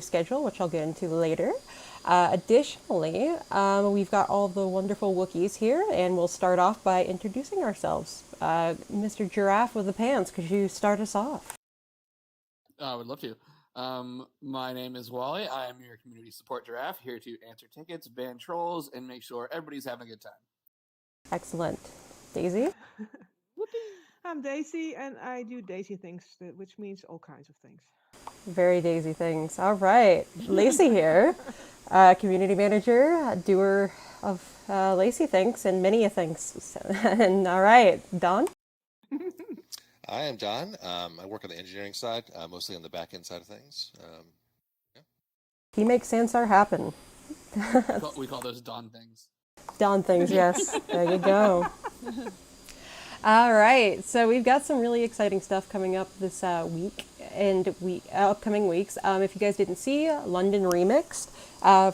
schedule, which I'll get into later. Additionally, we've got all the wonderful Wookiees here, and we'll start off by introducing ourselves. Mr. Giraffe with the pants, could you start us off? I would love to. My name is Wally. I am your community support giraffe, here to answer tickets, ban trolls, and make sure everybody's having a good time. Excellent. Daisy? I'm Daisy, and I do Daisy things, which means all kinds of things. Very Daisy things. All right. Lacey here, community manager, doer of Lacey things and many a things. And all right, Don? I am John. I work on the engineering side, mostly on the back end side of things. Yeah. He makes Sansar happen. We call those Don things. Don things, yes. There you go. All right, so we've got some really exciting stuff coming up this week and upcoming weeks. If you guys didn't see, London Remixed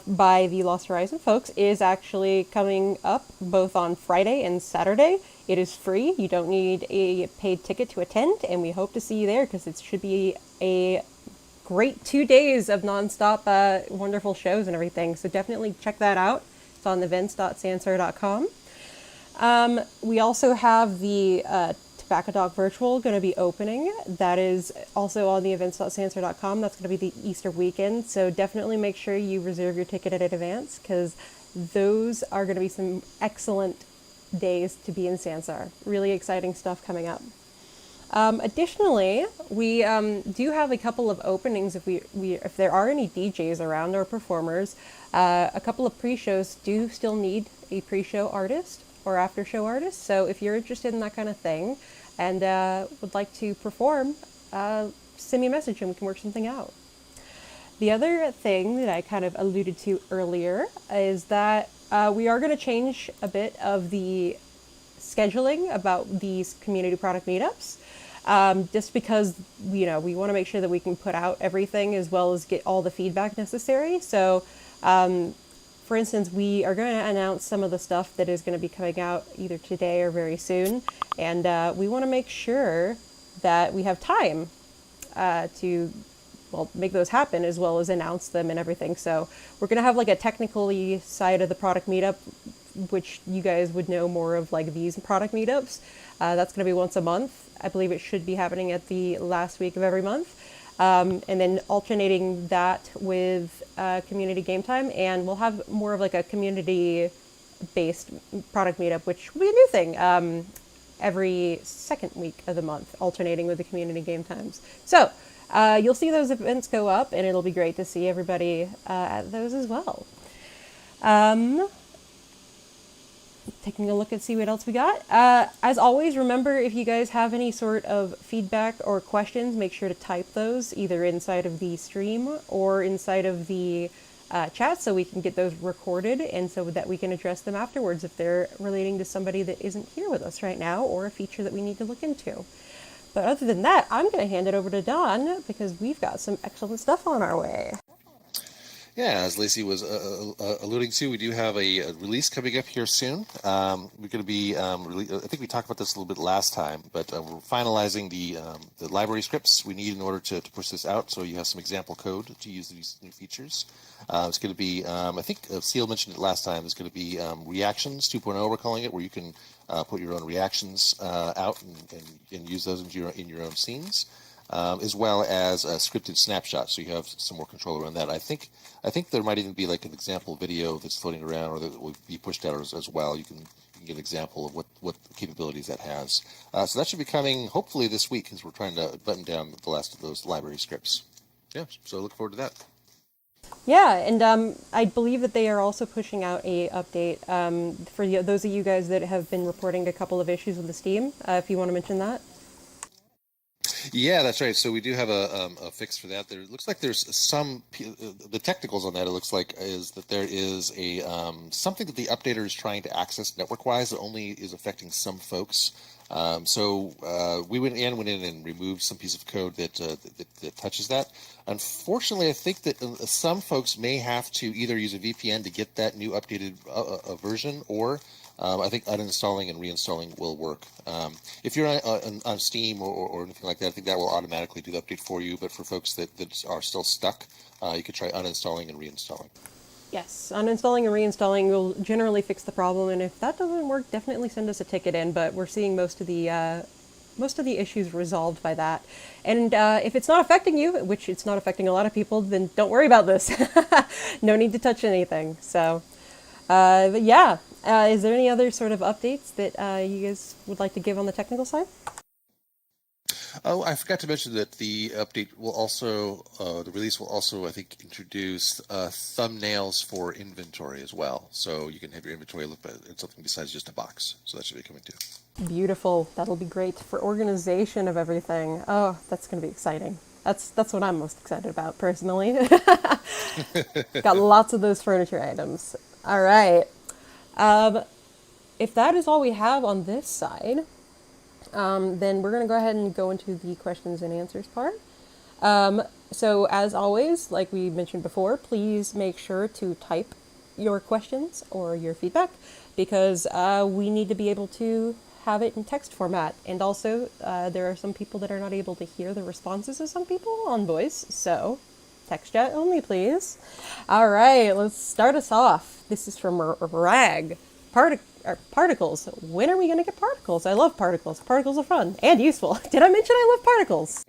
by the Lost Horizon folks is actually coming up both on Friday and Saturday. It is free. You don't need a paid ticket to attend, and we hope to see you there because it should be a great 2 days of nonstop wonderful shows and everything. So definitely check that out. It's on events.sansar.com. We also have the Tobacco Dog Virtual going to be opening. That is also on the events.sansar.com. That's going to be the Easter weekend. So definitely make sure you reserve your ticket in advance because those are going to be some excellent days to be in Sansar. Really exciting stuff coming up. Additionally, we do have a couple of openings if there are any DJs around or performers. A couple of pre-shows do still need a pre-show artist or after-show artist. So if you're interested in that kind of thing and would like to perform, send me a message and we can work something out. The other thing that I kind of alluded to earlier is that we are going to change a bit of the scheduling about these community product meetups. Just because, we want to make sure that we can put out everything as well as get all the feedback necessary. So, for instance, we are going to announce some of the stuff that is going to be coming out either today or very soon. And we want to make sure that we have time to make those happen as well as announce them and everything. So we're going to have like a technically side of the product meetup, which you guys would know more of like these product meetups. That's going to be once a month. I believe it should be happening at the last week of every month. And then alternating that with community game time. And we'll have more of like a community-based product meetup, which will be a new thing every second week of the month, alternating with the community game times. So you'll see those events go up, and it'll be great to see everybody at those as well. Taking a look and see what else we got. As always, remember if you guys have any sort of feedback or questions, make sure to type those either inside of the stream or inside of the chat so we can get those recorded and so that we can address them afterwards if they're relating to somebody that isn't here with us right now or a feature that we need to look into. But other than that, I'm going to hand it over to Don because we've got some excellent stuff on our way. Yeah, as Lacey was alluding to, we do have a release coming up here soon. We're going to be, I think we talked about this a little bit last time, but we're finalizing the library scripts we need in order to push this out, so you have some example code to use these new features. It's going to be, I think Seal mentioned it last time, it's going to be Reactions 2.0, we're calling it, where you can put your own reactions out and use those in your own scenes. As well as a scripted snapshot, so you have some more control around that. I think there might even be like an example video that's floating around, or that will be pushed out as well. You can get an example of what capabilities that has. So that should be coming hopefully this week, because we're trying to button down the last of those library scripts. Yeah, so look forward to that. Yeah, and I believe that they are also pushing out a update for those of you guys that have been reporting a couple of issues with the Steam. If you want to mention that. Yeah, that's right. So we do have a fix for that. There looks like there's some the technicals on that. It looks like is that there is a something that the updater is trying to access network-wise that only is affecting some folks. So we went in and removed some piece of code that touches that. Unfortunately, I think that some folks may have to either use a VPN to get that new updated version, or I think uninstalling and reinstalling will work. If you're on Steam or anything like that, I think that will automatically do the update for you. But for folks that are still stuck, you could try uninstalling and reinstalling. Yes, uninstalling and reinstalling will generally fix the problem, and if that doesn't work, definitely send us a ticket in. But we're seeing most of the issues resolved by that. And if it's not affecting you, which it's not affecting a lot of people, then don't worry about this. No need to touch anything. So, but yeah, is there any other sort of updates that you guys would like to give on the technical side? Oh, I forgot to mention that the update will also, the release will also, I think, introduce thumbnails for inventory as well. So you can have your inventory look at something besides just a box. So that should be coming too. Beautiful. That'll be great for organization of everything. Oh, that's going to be exciting. That's what I'm most excited about personally. Got lots of those furniture items. All right. If that is all we have on this side, then we're going to go ahead and go into the questions and answers part. So as always, like we mentioned before, please make sure to type your questions or your feedback because we need to be able to have it in text format. And also, there are some people that are not able to hear the responses of some people on voice, so text chat only, please. All right, let's start us off. This is from Rag. Particles. When are we going to get particles? I love particles. Particles are fun and useful. Did I mention I love particles?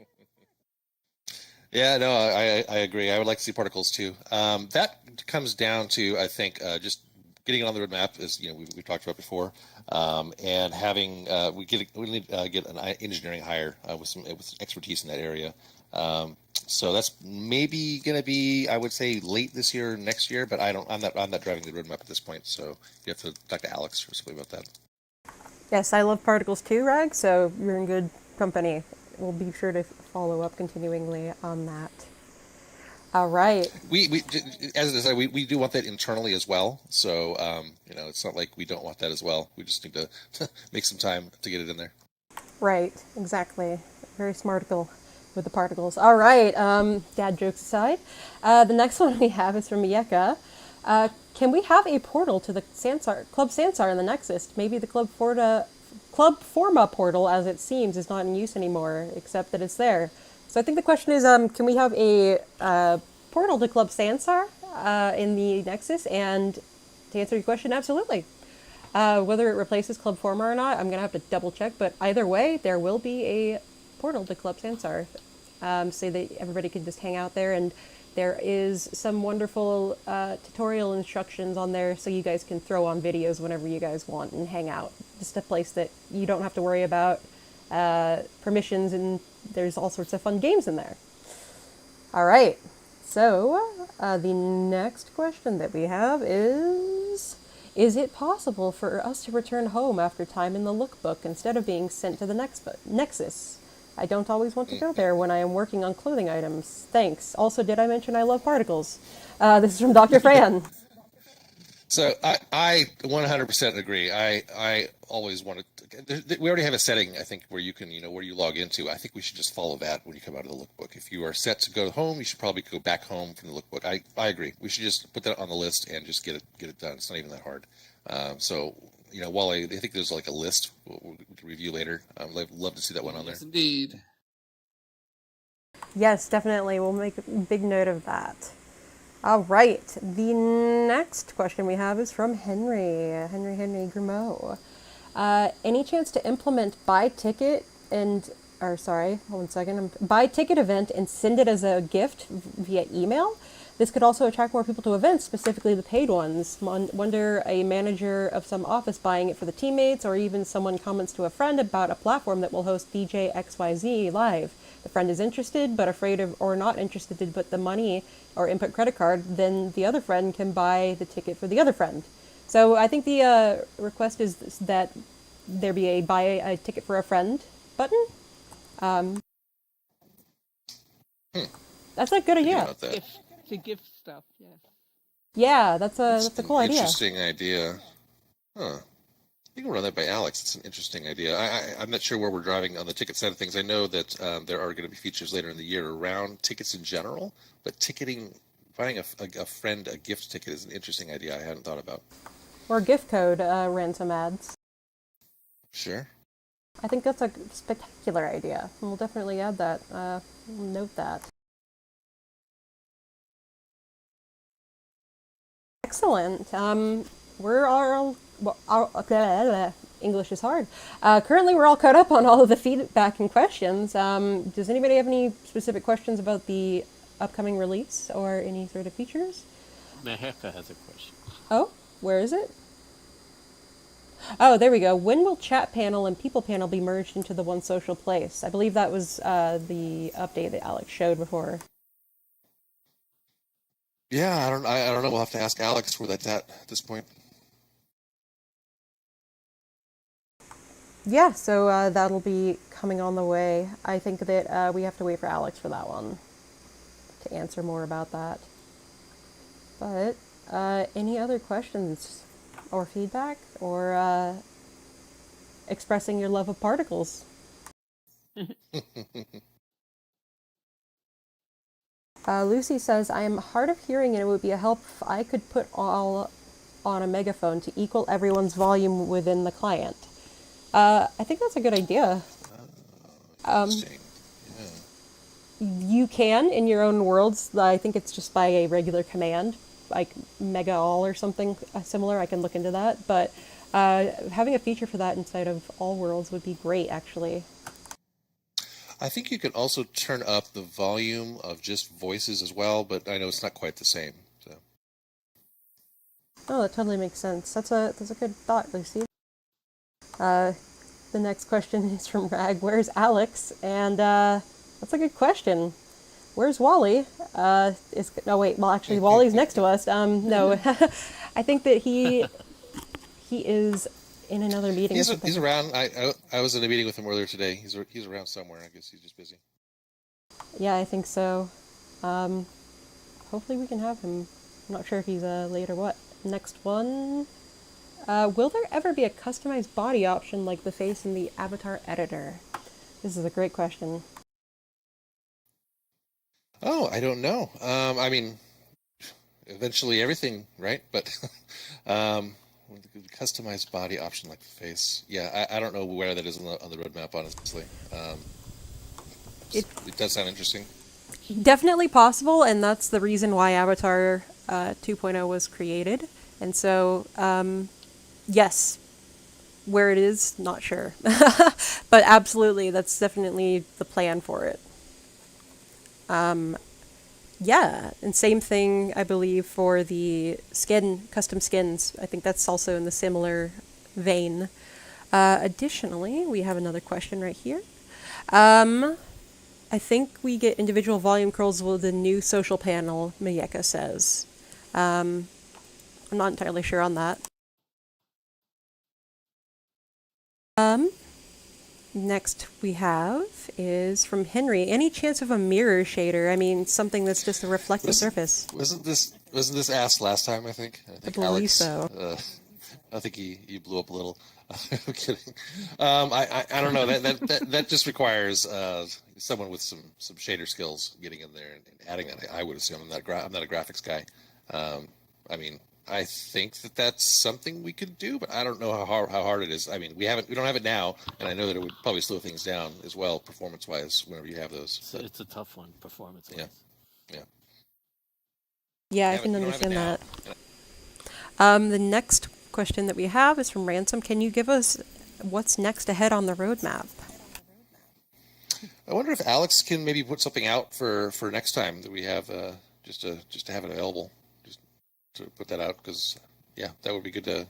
Yeah, no, I agree. I would like to see particles too. That comes down to, I think, just getting it on the roadmap, as you know, we've talked about before, and having we need to get an engineering hire with some expertise in that area. So that's maybe going to be, I would say, late this year, next year. But I'm not driving the roadmap at this point. So you have to talk to Alex or something about that. Yes, I love particles too, Rag. So you're in good company. We'll be sure to follow up continuingly on that. All right. We as I said, we do want that internally as well. So you know, it's not like we don't want that as well. We just need to make some time to get it in there. Right. Exactly. Very smarticle with the particles. All right. Dad jokes aside, the next one we have is from Yeka. Can we have a portal to the Club Sansar in the Nexus? Maybe the Club Forma portal, as it seems, is not in use anymore, except that it's there. So I think the question is, can we have a portal to Club Sansar in the Nexus? And to answer your question, absolutely. Whether it replaces Club Forma or not, I'm going to have to double check. But either way, there will be a portal to Club Sansar so that everybody can just hang out there. And there is some wonderful tutorial instructions on there so you guys can throw on videos whenever you guys want and hang out. Just a place that you don't have to worry about permissions, and there's all sorts of fun games in there. All right. So the next question that we have is it possible for us to return home after time in the lookbook instead of being sent to the Nexus? I don't always want to go there when I am working on clothing items. Thanks. Also, did I mention I love particles? This is from Dr. Fran. So I 100% agree. I always wanted to, we already have a setting, I think, where you can, where you log into. I think we should just follow that when you come out of the lookbook. If you are set to go home, you should probably go back home from the lookbook. I agree. We should just put that on the list and just get it done. It's not even that hard. So, while I think there's like a list we can review later, I'd love to see that one on there. Yes, indeed. Yes, definitely. We'll make a big note of that. All right. The next question we have is from Henry Grimaud. Any chance to implement buy ticket event and send it as a gift via email? This could also attract more people to events, specifically the paid ones. Wonder a manager of some office buying it for the teammates, or even someone comments to a friend about a platform that will host DJ XYZ live. The friend is interested, but afraid of or not interested to put the money or input credit card, then the other friend can buy the ticket for the other friend. So I think the request is that there be a buy a ticket for a friend button. That's a good idea. To gift stuff, yes. Yeah, that's a cool idea. Interesting idea. Huh. You can run that by Alex. It's an interesting idea. I'm not sure where we're driving on the ticket side of things. I know that there are going to be features later in the year around tickets in general, but buying a friend a gift ticket is an interesting idea I hadn't thought about. Or gift code ransom ads. Sure. I think that's a spectacular idea. We'll definitely add that. Note that. Excellent. We're English is hard. Currently, we're all caught up on all of the feedback and questions. Does anybody have any specific questions about the upcoming release or any sort of features? Meheka has a question. Oh, where is it? Oh, there we go. When will chat panel and people panel be merged into the one social place? I believe that was the update that Alex showed before. Yeah, I don't know. We'll have to ask Alex where that's at this point. Yeah, so that'll be coming on the way. I think that we have to wait for Alex for that one to answer more about that. But any other questions or feedback or expressing your love of particles? Lucy says, I am hard of hearing and it would be a help if I could put all on a megaphone to equal everyone's volume within the client. I think that's a good idea. Interesting. You can in your own worlds. I think it's just by a regular command, like mega all or something similar. I can look into that. But having a feature for that inside of all worlds would be great, actually. I think you could also turn up the volume of just voices as well, but I know it's not quite the same. So. Oh, that totally makes sense. That's a good thought, Lucy. The next question is from Rag. Where's Alex? And that's a good question. Where's Wally? Wally's next to us. No, I think that he is in another meeting. He's around. I was in a meeting with him earlier today. He's around somewhere. I guess he's just busy. Yeah, I think so. Hopefully we can have him. I'm not sure if he's late or what. Next one. Will there ever be a customized body option like the face in the avatar editor? This is a great question. Oh, I don't know. I mean, eventually everything, right? But customized body option like the face. Yeah, I don't know where that is on the roadmap, honestly. It does sound interesting. Definitely possible, and that's the reason why Avatar 2.0 was created. And so, yes, where it is, not sure. But absolutely, that's definitely the plan for it. Yeah, and same thing, I believe, for the custom skins. I think that's also in the similar vein. Additionally, we have another question right here. I think we get individual volume curls with the new social panel, Mayeka says. I'm not entirely sure on that. Next we have is from Henry. Any chance of a mirror shader? I mean, something that's just a reflective surface. Wasn't this asked last time? I think believe Alex, so. I think he blew up a little. I'm kidding. I don't know. That just requires someone with some shader skills getting in there and adding that. I would assume I'm not a graphics guy. I mean, I think that's something we could do, but I don't know how hard it is. I mean, we don't have it now, and I know that it would probably slow things down as well, performance-wise, whenever you have those. So it's a tough one, performance-wise. Yeah, I can understand that. The next question that we have is from Ransom. Can you give us what's next ahead on the roadmap? I wonder if Alex can maybe put something out for next time that we have just to have it available. To put that out, because that would be good to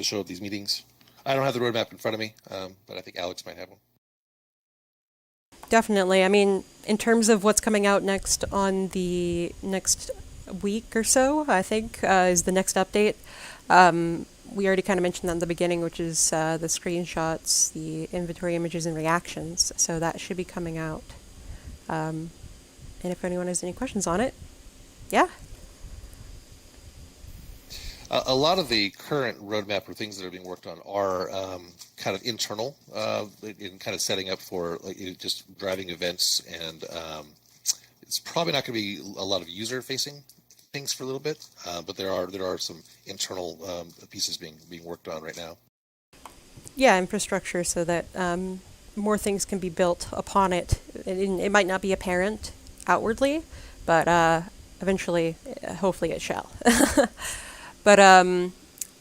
show at these meetings. I don't have the roadmap in front of me, but I think Alex might have one. Definitely. I mean, in terms of what's coming out next on the next week or so, I think is the next update. We already kind of mentioned that in the beginning, which is the screenshots, the inventory images, and reactions. So that should be coming out. And if anyone has any questions on it, yeah. A lot of the current roadmap or things that are being worked on are kind of internal in kind of setting up for just driving events, and it's probably not going to be a lot of user-facing things for a little bit, but there are some internal pieces being worked on right now. Yeah, infrastructure so that more things can be built upon it. It might not be apparent outwardly, but eventually, hopefully it shall. But the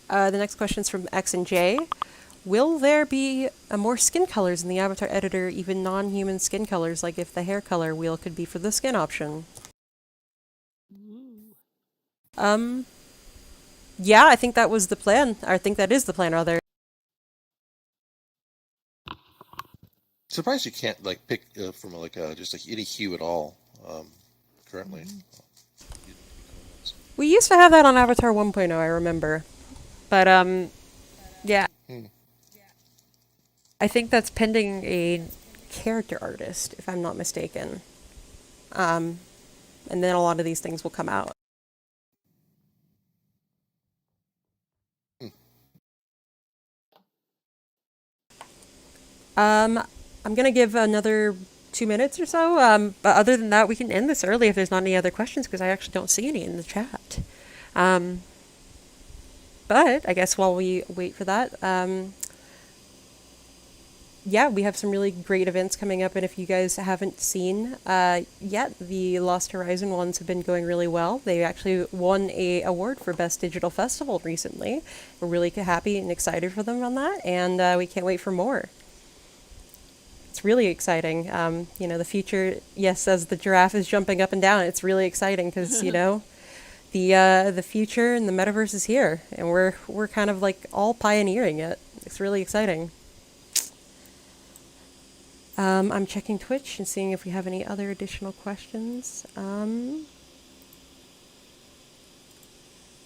next question is from X and J. Will there be more skin colors in the avatar editor, even non-human skin colors, like if the hair color wheel could be for the skin option? Yeah, I think that was the plan. I think that is the plan, rather. Surprised you can't like pick from just like any hue at all currently. We used to have that on Avatar 1.0, I remember. But, yeah. I think that's pending a character artist, if I'm not mistaken. And then a lot of these things will come out. I'm going to give another 2 minutes or so. But other than that, we can end this early if there's not any other questions, because I actually don't see any in the chat. But I guess while we wait for that, yeah, we have some really great events coming up. And if you guys haven't seen yet, the Lost Horizon ones have been going really well. They actually won an award for Best Digital Festival recently. We're really happy and excited for them on that. And we can't wait for more. It's really exciting. You know, the future, yes, as the giraffe is jumping up and down, it's really exciting because, you know, the future and the metaverse is here, and we're kind of like all pioneering it. It's really exciting. I'm checking Twitch and seeing if we have any other additional questions.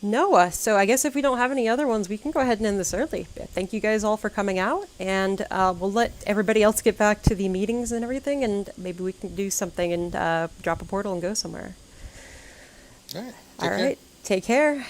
No, so I guess if we don't have any other ones, we can go ahead and end this early. Thank you guys all for coming out, and we'll let everybody else get back to the meetings and everything, and maybe we can do something and drop a portal and go somewhere. All right. All right. Take care.